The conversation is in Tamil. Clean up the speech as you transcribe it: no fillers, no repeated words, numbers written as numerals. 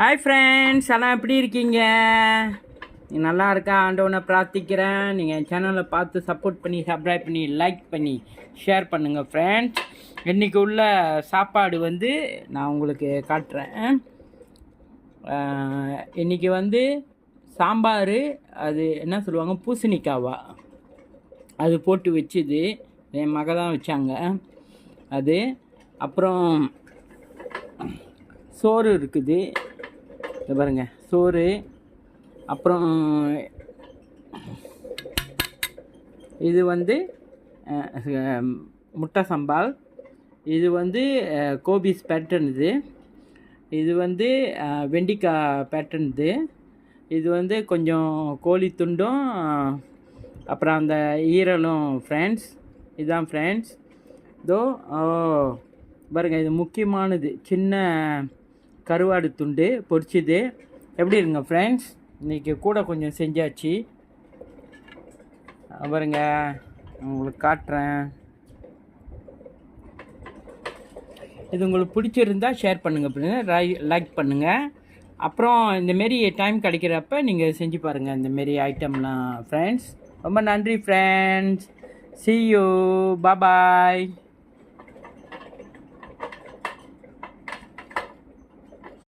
ஹாய் ஃப்ரெண்ட்ஸ், எல்லாம் எப்படி இருக்கீங்க? நீ நல்லா இருக்கா? ஆண்டவனை பிரார்த்திக்கிறேன். நீங்கள் என் சேனலை பார்த்து சப்போர்ட் பண்ணி, சப்ஸ்கிரைப் பண்ணி, லைக் பண்ணி, ஷேர் பண்ணுங்கள் ஃப்ரெண்ட்ஸ். இன்றைக்கி உள்ள சாப்பாடு நான் உங்களுக்கு காட்டுறேன். இன்றைக்கி சாம்பார், அது என்ன சொல்லுவாங்க, பூசணிக்காவா, அது போட்டு வச்சுது. என் மக தான் வச்சாங்க அது. அப்புறம் சோறு இருக்குது, இது பாருங்க சோறு. அப்புறம் இது முட்டை சம்பால். இது கோபிஸ் பேட்டர்ன். இது வெண்டிக்காய் பேட்டர்ன். இது கொஞ்சம் கோழி துண்டும், அப்புறம் அந்த ஈரலும் ஃப்ரெண்ட்ஸ். இதுதான் ஃப்ரெண்ட்ஸ். இதோ பாருங்கள், இது முக்கியமானது. சின்ன கருவாடு துண்டு பொரிச்சுது. எப்படி இருங்க ஃப்ரெண்ட்ஸ்? இன்றைக்கி கூட கொஞ்சம் செஞ்சாச்சு. பாருங்க, உங்களுக்கு காட்டுறேன். இது உங்களுக்கு பிடிச்சிருந்தா ஷேர் பண்ணுங்கள், லைக் பண்ணுங்கள். அப்புறம் இந்தமாரி டைம் கிடைக்கிறப்ப நீங்கள் செஞ்சு பாருங்கள் இந்தமாரி ஐட்டம்லாம் ஃப்ரெண்ட்ஸ். ரொம்ப நன்றி friends. see you, bye bye.